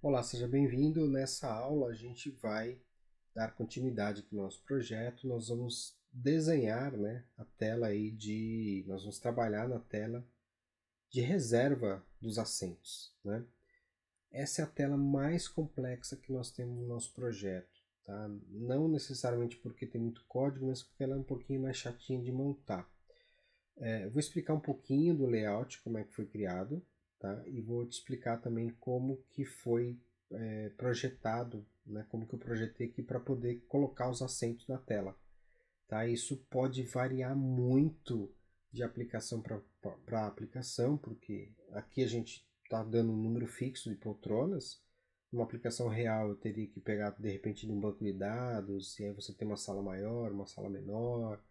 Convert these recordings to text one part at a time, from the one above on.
Olá, seja bem-vindo. Nessa aula a gente vai dar continuidade aqui no nosso projeto. Nós vamos desenhar, a tela nós vamos trabalhar na tela de reserva dos assentos, né? Essa é a tela mais complexa que nós temos no nosso projeto, tá? Não necessariamente porque tem muito código, mas porque ela é um pouquinho mais chatinha de montar. Eu vou explicar um pouquinho do layout, como é que foi criado, tá? E vou te explicar também como que foi projetado, né? Como que eu projetei aqui para poder colocar os assentos na tela, tá? Isso pode variar muito de aplicação para aplicação, porque aqui a gente está dando um número fixo de poltronas. Numa aplicação real eu teria que pegar de repente de um banco de dados, e aí você tem uma sala maior, uma sala menor,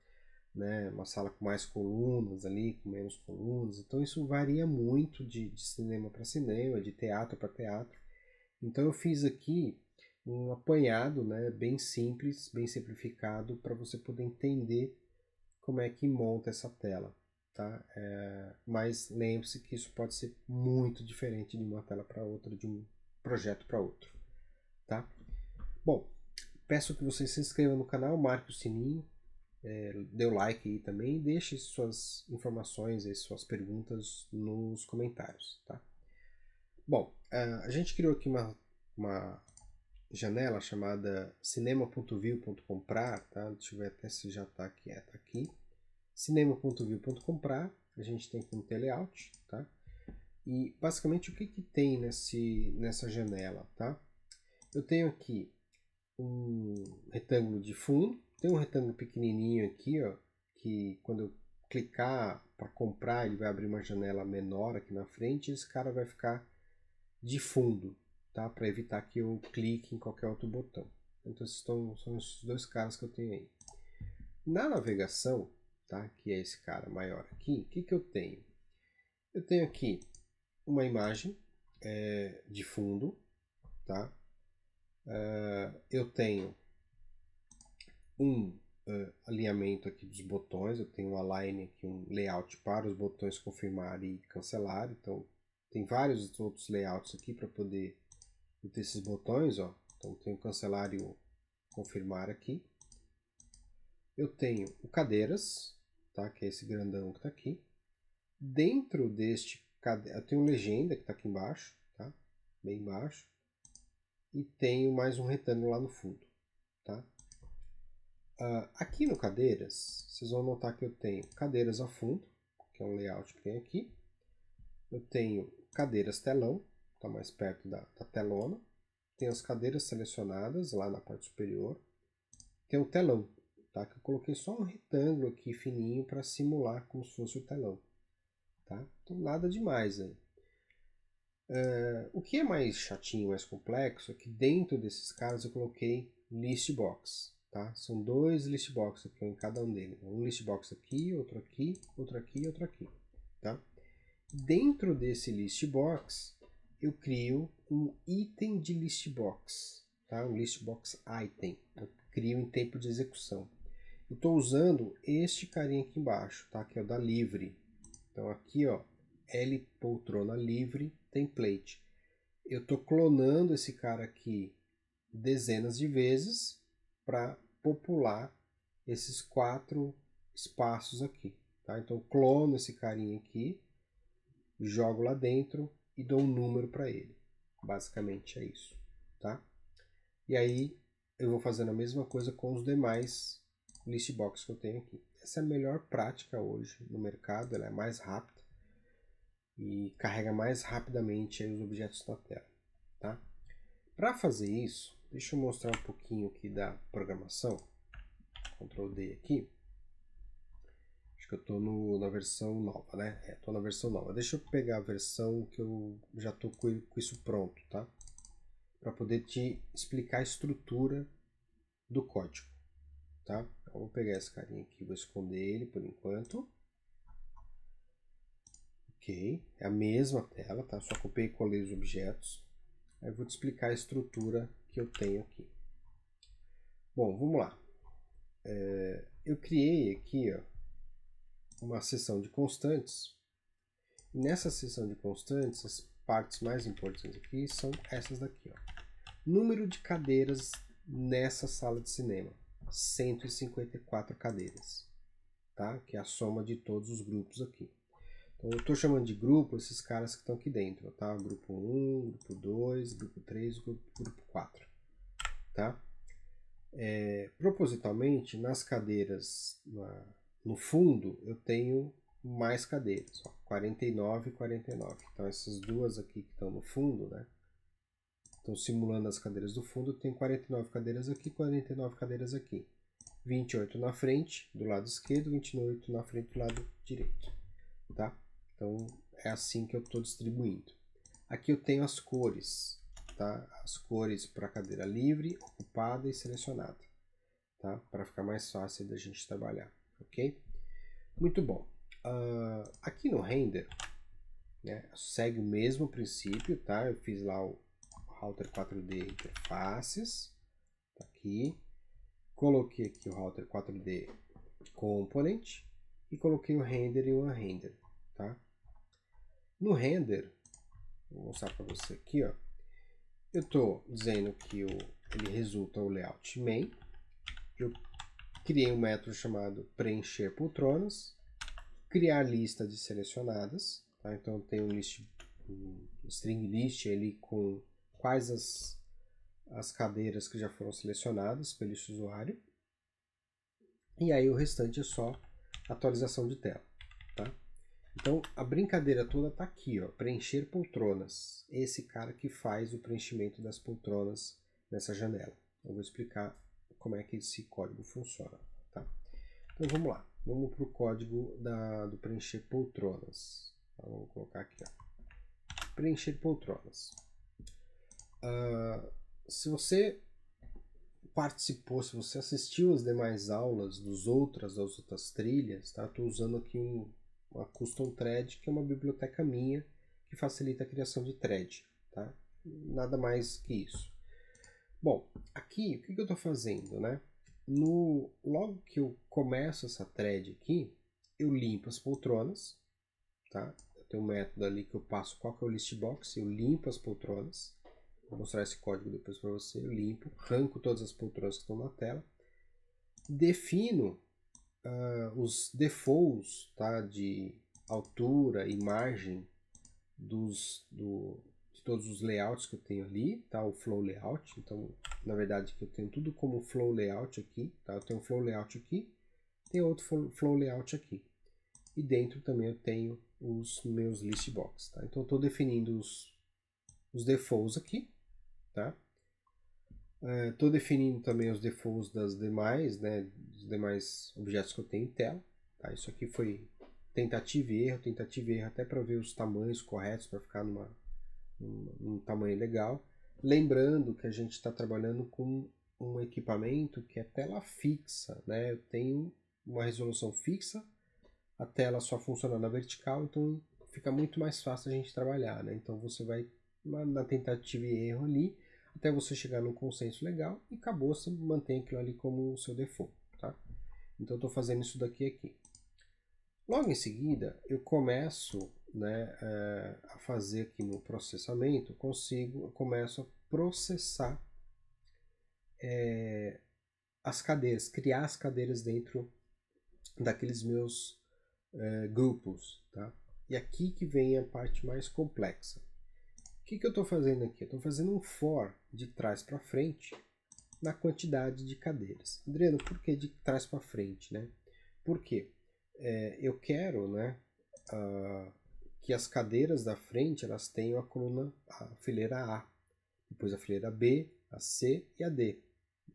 né, uma sala com mais colunas ali, com menos colunas. Então isso varia muito de cinema para cinema, de teatro para teatro. Então eu fiz aqui um apanhado, né, bem simples, bem simplificado, para você poder entender como é que monta essa tela. Tá? Mas lembre-se que isso pode ser muito diferente de uma tela para outra, de um projeto para outro. Tá? Bom, peço que você se inscreva no canal, marque o sininho, dê o like aí também, deixe suas informações e suas perguntas nos comentários. Tá? Bom, a gente criou aqui uma janela chamada cinema.view.comprar, tá? Deixa eu ver até se já está aqui. Tá aqui. Cinema.view.comprar, a gente tem aqui um layout, tá? E basicamente o que tem nessa janela, tá? Eu tenho aqui um retângulo de fundo, tem um retângulo pequenininho aqui, ó, que quando eu clicar para comprar ele vai abrir uma janela menor aqui na frente, e esse cara vai ficar de fundo, tá? Para evitar que eu clique em qualquer outro botão. Então são esses dois caras que eu tenho aí. Na navegação, tá? Que é esse cara maior aqui, o que eu tenho? Eu tenho aqui uma imagem de fundo, tá? Eu tenho um alinhamento aqui dos botões, eu tenho um align aqui, um layout para os botões confirmar e cancelar. Então tem vários outros layouts aqui para poder ter esses botões, ó. Então tem o cancelar e o confirmar aqui. Eu tenho o cadeiras, tá? Que é esse grandão que está aqui. Dentro deste cadeira, eu tenho legenda que está aqui embaixo, tá? Bem embaixo. E tenho mais um retângulo lá no fundo, tá? Aqui no cadeiras, vocês vão notar que eu tenho cadeiras ao fundo, que é um layout que tem aqui. Eu tenho cadeiras telão, está mais perto da telona. Tem as cadeiras selecionadas lá na parte superior. Tem o telão, tá? Que eu coloquei só um retângulo aqui fininho para simular como se fosse o telão, tá? Então nada demais aí. O que é mais chatinho, mais complexo, é que dentro desses caras eu coloquei list box, tá? São dois list box aqui em cada um deles. Um list box aqui, outro aqui, outro aqui e outro aqui, tá? Dentro desse list box eu crio um item de list box, tá? Um list box item. Eu crio em tempo de execução. Eu estou usando este carinha aqui embaixo, tá? Que é o da livre. Então aqui, ó, L poltrona livre template. Eu estou clonando esse cara aqui dezenas de vezes para popular esses 4 espaços aqui, tá? Então eu clono esse carinha aqui, jogo lá dentro e dou um número para ele. Basicamente é isso, tá? E aí eu vou fazendo a mesma coisa com os demais list box que eu tenho aqui. Essa é a melhor prática hoje no mercado, ela é mais rápida e carrega mais rapidamente os objetos na tela, tá? Para fazer isso, deixa eu mostrar um pouquinho aqui da programação. Ctrl D aqui. Acho que eu estou na versão nova, né? Estou na versão nova. Deixa eu pegar a versão que eu já estou com isso pronto, tá? Para poder te explicar a estrutura do código, tá? Então, vou pegar esse carinha aqui, vou esconder ele por enquanto. Ok, é a mesma tela, tá? Só copiei e colei os objetos. Aí eu vou te explicar a estrutura que eu tenho aqui. Bom, vamos lá. Eu criei aqui, ó, uma seção de constantes. E nessa seção de constantes, partes mais importantes aqui são essas daqui, ó. Número de cadeiras nessa sala de cinema, 154 cadeiras, tá? Que é a soma de todos os grupos aqui. Então eu estou chamando de grupo esses caras que estão aqui dentro, tá? Grupo 1, grupo 2, grupo 3, grupo 4, tá? Propositalmente, nas cadeiras no fundo, eu tenho mais cadeiras, ó, 49 e 49. Então essas duas aqui que estão no fundo, né? Estão simulando as cadeiras do fundo, eu tenho 49 cadeiras aqui, 49 cadeiras aqui. 28 na frente, do lado esquerdo, 28 na frente, do lado direito, tá? Então é assim que eu estou distribuindo. Aqui eu tenho as cores, tá? As cores para cadeira livre, ocupada e selecionada, tá? Para ficar mais fácil da gente trabalhar, ok? Muito bom. Aqui no render, né, segue o mesmo princípio, tá? Eu fiz lá o Router 4D Interfaces, tá aqui. Coloquei aqui o Router 4D Component e coloquei o render e o unrender, tá? No render, vou mostrar para você aqui, ó. Eu estou dizendo que ele resulta o layout main. Eu criei um método chamado preencher poltronas, criar lista de selecionadas, tá? Então tem um string list ali com quais as cadeiras que já foram selecionadas pelo esse usuário. E aí o restante é só atualização de tela, tá? Então a brincadeira toda está aqui, ó, preencher poltronas. Esse cara que faz o preenchimento das poltronas nessa janela. Eu vou explicar como é que esse código funciona, tá? Então vamos lá, vamos para o código do preencher poltronas. Então, vamos colocar aqui, ó, preencher poltronas. Se você participou, se você assistiu às demais aulas das outras trilhas, tá? Estou usando aqui uma custom thread, que é uma biblioteca minha que facilita a criação de thread, tá? Nada mais que isso. Bom, aqui o que eu estou fazendo, né? Logo que eu começo essa thread aqui, eu limpo as poltronas, tá? Eu tenho um método ali que eu passo qual que é o listbox, eu limpo as poltronas. Vou mostrar esse código depois para você. Eu limpo, arranco todas as poltronas que estão na tela, defino os defaults, tá, de altura e margem de todos os layouts que eu tenho ali, tá, o flow layout. Então, na verdade, eu tenho tudo como flow layout aqui, tá? Eu tenho um flow layout aqui, tem outro flow layout aqui. E dentro também eu tenho os meus listbox, tá? Então, eu estou definindo os defaults aqui, tá? Estou definindo também os defaults das demais, né, dos demais objetos que eu tenho em tela. Tá? Isso aqui foi tentativa e erro até para ver os tamanhos corretos para ficar num tamanho legal. Lembrando que a gente está trabalhando com um equipamento que é tela fixa, né? Eu tenho uma resolução fixa, a tela só funciona na vertical, então fica muito mais fácil a gente trabalhar, né? Então você vai na tentativa e erro ali, até você chegar num consenso legal e acabou, você mantém aquilo ali como o seu default, tá? Então eu estou fazendo isso daqui aqui. Logo em seguida, eu começo, né, a fazer aqui no processamento, eu começo a processar as cadeiras, criar as cadeiras dentro daqueles meus grupos, tá? E aqui que vem a parte mais complexa. O que eu estou fazendo aqui? Eu estou fazendo um for de trás para frente na quantidade de cadeiras. Adriano, por que de trás para frente, né? Porque eu quero, né, que as cadeiras da frente elas tenham a fileira A, depois a fileira B, a C e a D,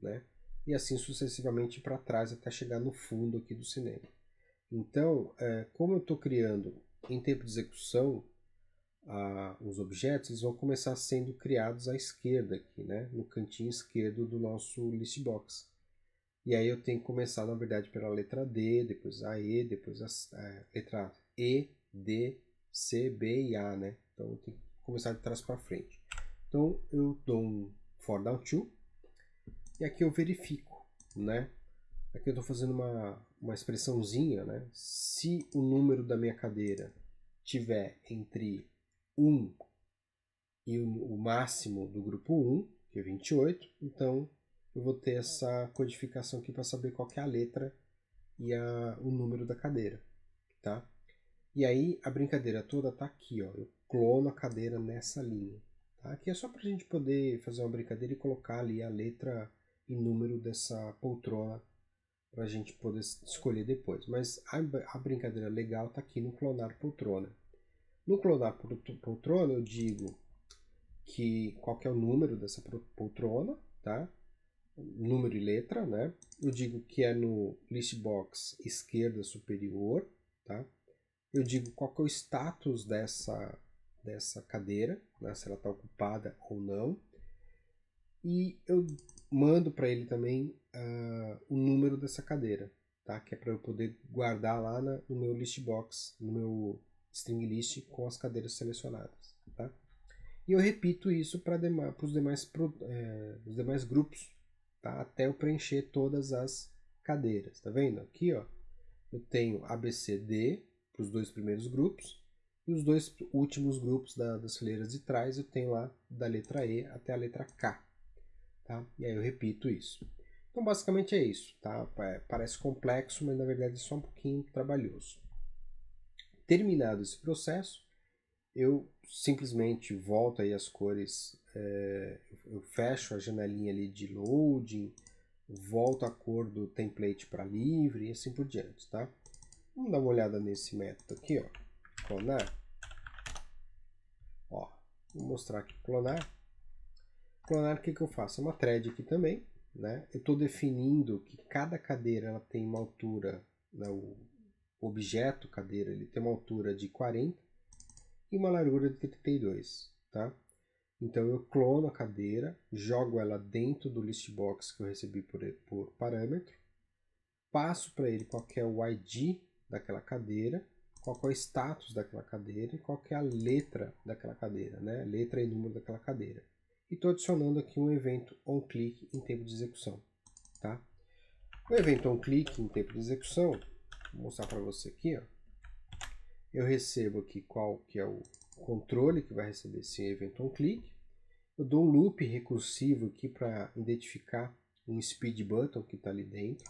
né? E assim sucessivamente para trás até chegar no fundo aqui do cinema. Então, como eu estou criando em tempo de execução os objetos, eles vão começar sendo criados à esquerda aqui, né? No cantinho esquerdo do nosso listbox. E aí eu tenho que começar, na verdade, pela letra D, depois a E, depois a letra E, D, C, B e A, né? Então eu tenho que começar de trás para frente. Então eu dou um for down to e aqui eu verifico, né? Aqui eu estou fazendo uma expressãozinha, né? Se o número da minha cadeira tiver entre 1 e o máximo do grupo 1, que é 28, então eu vou ter essa codificação aqui para saber qual que é a letra e o número da cadeira, tá? E aí a brincadeira toda tá aqui, ó, eu clono a cadeira nessa linha, tá? Aqui é só para a gente poder fazer uma brincadeira e colocar ali a letra e número dessa poltrona para a gente poder escolher depois. Mas a brincadeira legal tá aqui no clonar poltrona. No clonar poltrona eu digo qual que é o número dessa poltrona, tá? Número e letra, né? Eu digo que é no list box esquerda superior, tá? Eu digo qual que é o status dessa cadeira, né? Se ela está ocupada ou não. E eu mando para ele também o número dessa cadeira, tá? Que é para eu poder guardar lá no meu list box, no meu string list com as cadeiras selecionadas, tá? E eu repito isso para os demais grupos, tá? Até eu preencher todas as cadeiras, tá vendo? Aqui, ó, eu tenho ABCD para os 2 primeiros grupos e os 2 últimos grupos das fileiras de trás eu tenho lá da letra E até a letra K, tá? E aí eu repito isso. Então basicamente é isso, tá? Parece complexo, mas na verdade é só um pouquinho trabalhoso. Terminado esse processo, eu simplesmente volto aí as cores, eu fecho a janelinha ali de loading, volto a cor do template para livre e assim por diante, tá? Vamos dar uma olhada nesse método aqui, ó, clonar. Ó, vou mostrar aqui clonar. Clonar, o que eu faço? É uma thread aqui também, né? Eu estou definindo que cada cadeira ela tem uma altura, né, o objeto cadeira ele tem uma altura de 40 e uma largura de 32, tá? Então eu clono a cadeira, jogo ela dentro do list box que eu recebi por parâmetro, passo para ele qual que é o ID daquela cadeira, qual que é o status daquela cadeira e qual que é a letra daquela cadeira, né? Letra e número daquela cadeira. E estou adicionando aqui um evento onClick em tempo de execução, tá? O evento onClick em tempo de execução, vou mostrar para você aqui, ó. Eu recebo aqui qual que é o controle que vai receber esse evento onClick. Eu dou um loop recursivo aqui para identificar um speed button que está ali dentro.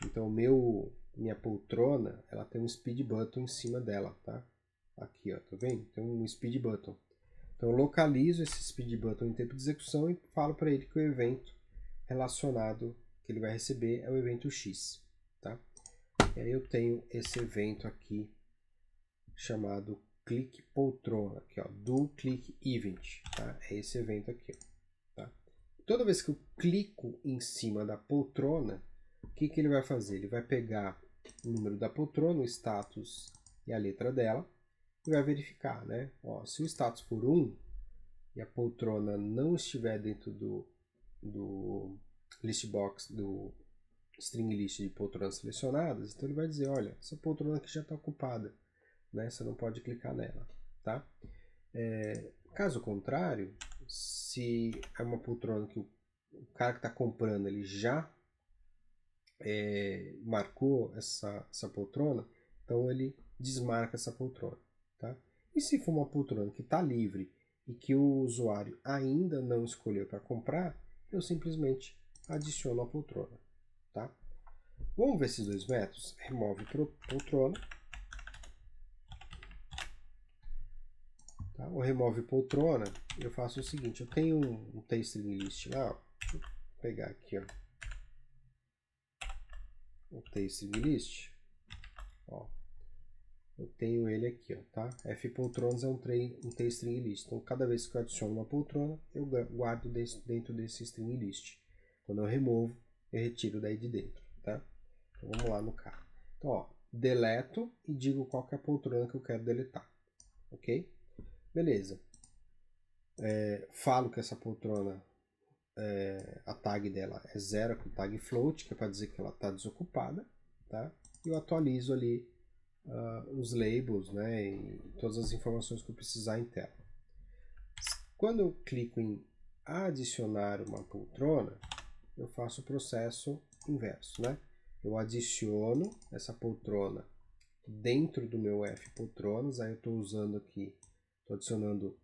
Então minha poltrona, ela tem um speed button em cima dela, tá? Aqui, ó, tá vendo? Tem um speed button. Então eu localizo esse speed button em tempo de execução e falo para ele que o evento relacionado que ele vai receber é o evento X, tá? E aí eu tenho esse evento aqui chamado click poltrona, aqui, ó, do click event, tá? É esse evento aqui, ó, tá? Toda vez que eu clico em cima da poltrona, o que ele vai fazer? Ele vai pegar o número da poltrona, o status e a letra dela e vai verificar, né? Ó, se o status for 1 e a poltrona não estiver dentro do list box, do string list de poltronas selecionadas, então ele vai dizer, olha, essa poltrona aqui já está ocupada, né? Você não pode clicar nela, tá? Caso contrário, se é uma poltrona que o cara que está comprando ele já marcou essa poltrona, então ele desmarca essa poltrona, tá? E se for uma poltrona que está livre e que o usuário ainda não escolheu para comprar, eu simplesmente adiciono a poltrona, tá? Vamos ver esses dois métodos? Remove poltrona. Tá? O remove poltrona, eu faço o seguinte, eu tenho um string list lá, ó, deixa eu pegar aqui, ó, o string list, ó, eu tenho ele aqui, ó, tá? Fpoltronas é um string list, então cada vez que eu adiciono uma poltrona, eu guardo dentro desse string list. Quando eu removo, eu retiro daí de dentro, tá? Então vamos lá no cara. Então, ó, deleto e digo qual que é a poltrona que eu quero deletar, ok? Beleza. Falo que essa poltrona, a tag dela é 0 com tag float, que é para dizer que ela está desocupada, tá? E eu atualizo ali os labels, né, e todas as informações que eu precisar em tela. Quando eu clico em adicionar uma poltrona, eu faço o processo inverso, né? Eu adiciono essa poltrona dentro do meu fpoltronas, aí eu estou usando aqui, estou adicionando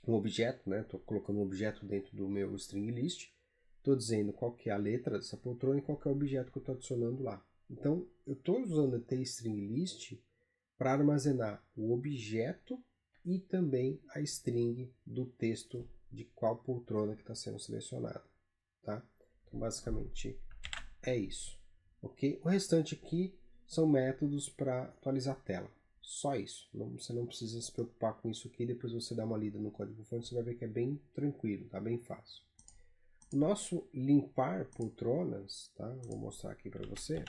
um objeto, né? Estou colocando um objeto dentro do meu string list, estou dizendo qual que é a letra dessa poltrona e qual que é o objeto que eu estou adicionando lá. Então, eu estou usando a tstring_list para armazenar o objeto e também a string do texto de qual poltrona que está sendo selecionada, tá? Então, basicamente, é isso, ok? O restante aqui são métodos para atualizar a tela. Só isso. Você não precisa se preocupar com isso aqui. Depois você dá uma lida no código-fonte, você vai ver que é bem tranquilo, tá? Bem fácil. O nosso limpar poltronas, tá? Vou mostrar aqui para você.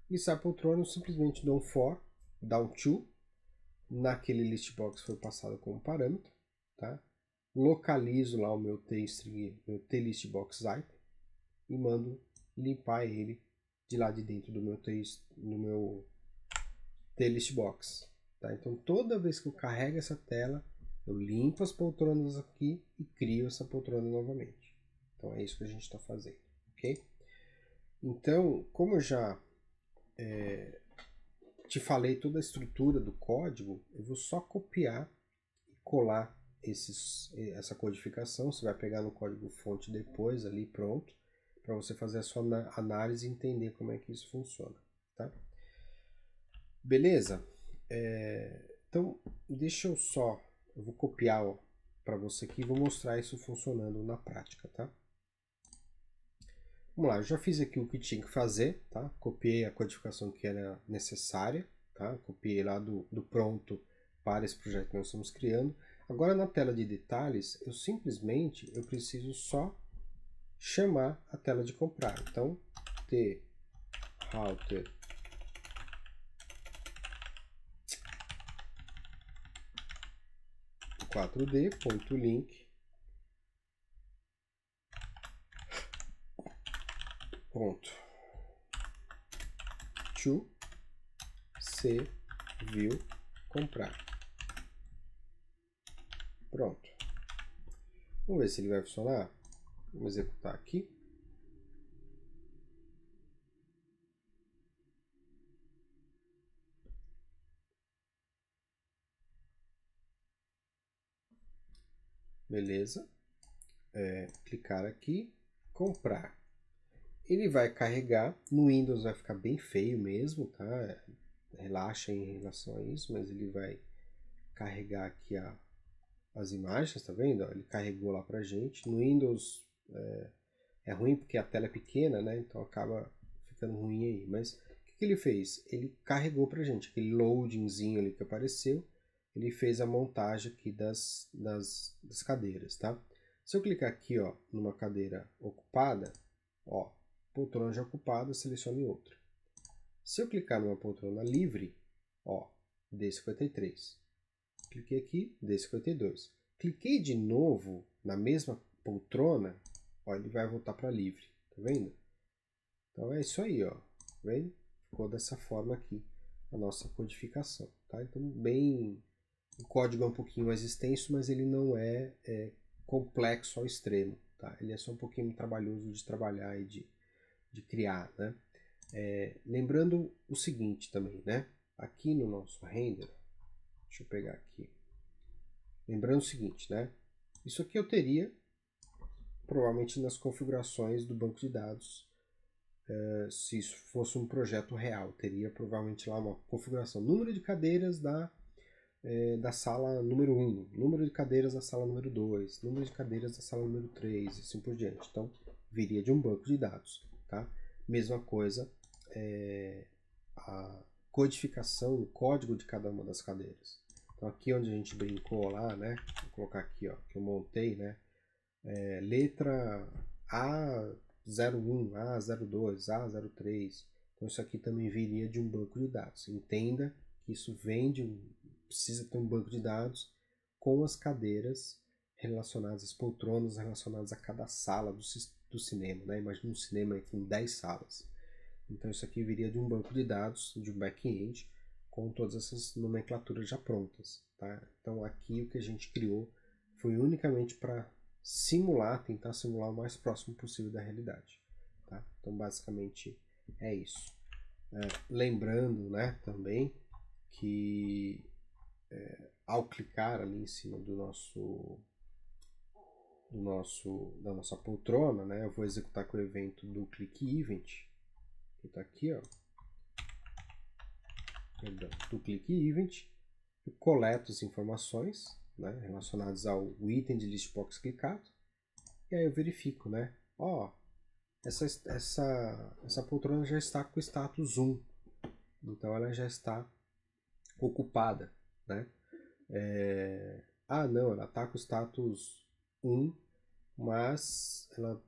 Limpar poltronas, eu simplesmente dou um for, down to, naquele listbox que foi passado como parâmetro, tá? Localizo lá o meu tstring, meu tlistbox_item e mando limpar ele de lá de dentro do meu tlistbox. Tá? Então toda vez que eu carrego essa tela, eu limpo as poltronas aqui e crio essa poltrona novamente. Então é isso que a gente está fazendo, ok? Então, como eu já te falei toda a estrutura do código, eu vou só copiar e colar essa codificação. Você vai pegar no código fonte depois, ali pronto, para você fazer a sua análise e entender como é que isso funciona. Tá? Beleza? Então, deixa eu vou copiar para você aqui e vou mostrar isso funcionando na prática, tá? Vamos lá, eu já fiz aqui o que tinha que fazer, tá? Copiei a codificação que era necessária, tá? Copiei lá do pronto para esse projeto que nós estamos criando. Agora na tela de detalhes, eu preciso só chamar a tela de comprar. Então, router .4d.link to cview comprar. Pronto. Vamos ver se ele vai funcionar. Vamos executar aqui. Beleza. Clicar aqui, comprar. Ele vai carregar, no Windows vai ficar bem feio mesmo, tá? Relaxa em relação a isso, mas ele vai carregar aqui as imagens, tá vendo? Ele carregou lá pra gente. No Windows é ruim porque a tela é pequena, né? Então acaba ficando ruim aí. Mas o que ele fez? Ele carregou pra gente, aquele loadingzinho ali que apareceu, ele fez a montagem aqui das cadeiras, tá? Se eu clicar aqui, ó, numa cadeira ocupada, ó, poltrona já ocupada, selecione outra. Se eu clicar numa poltrona livre, ó, D53. Cliquei aqui, D52. Cliquei de novo na mesma poltrona, ó, ele vai voltar para livre, tá vendo? Então é isso aí, ó, tá vendo? Ficou dessa forma aqui a nossa codificação, tá? Então o código é um pouquinho mais extenso, mas ele não é complexo ao extremo, tá? Ele é só um pouquinho trabalhoso de trabalhar e de criar, né? Lembrando o seguinte também, né? Aqui no nosso render, deixa eu pegar aqui. Lembrando o seguinte, né? Isso aqui eu teria provavelmente nas configurações do banco de dados. Se isso fosse um projeto real, teria provavelmente lá uma configuração. Número de cadeiras da sala número 1, número de cadeiras da sala número 2, número de cadeiras da sala número 3 e assim por diante. Então, viria de um banco de dados, tá? Mesma coisa, a codificação, o código de cada uma das cadeiras. Então, aqui onde a gente brincou lá, né? Vou colocar aqui, ó, que eu montei, né? Letra A01, A02, A03. Então, isso aqui também viria de um banco de dados. Entenda que isso precisa ter um banco de dados com as cadeiras relacionadas, as poltronas relacionadas a cada sala do cinema, né? Imagina um cinema com 10 salas. Então isso aqui viria de um banco de dados, de um back-end, com todas essas nomenclaturas já prontas, tá? Então aqui o que a gente criou foi unicamente para tentar simular o mais próximo possível da realidade, tá? Então basicamente é isso. Lembrando, né, também que ao clicar ali em cima da nossa poltrona, né, eu vou executar com o evento do click event, que está aqui, ó, perdão, do click event, eu coleto as informações, né, relacionadas ao item de list box clicado, e aí eu verifico, né, ó, essa poltrona já está com o status 1, então ela já está ocupada, né? Não, ela está com o status 1, mas ela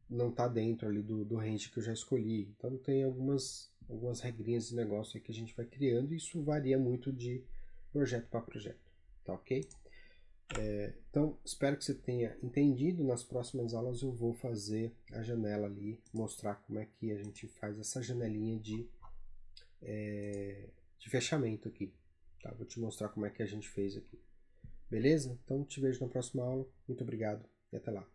não está dentro ali do range que eu já escolhi. Então tem algumas regrinhas de negócio que a gente vai criando e isso varia muito de projeto para projeto, tá ok? Então espero que você tenha entendido. Nas próximas aulas eu vou fazer a janela ali, mostrar como é que a gente faz essa janelinha de fechamento aqui. Tá? Vou te mostrar como é que a gente fez aqui. Beleza? Então te vejo na próxima aula. Muito obrigado e até lá.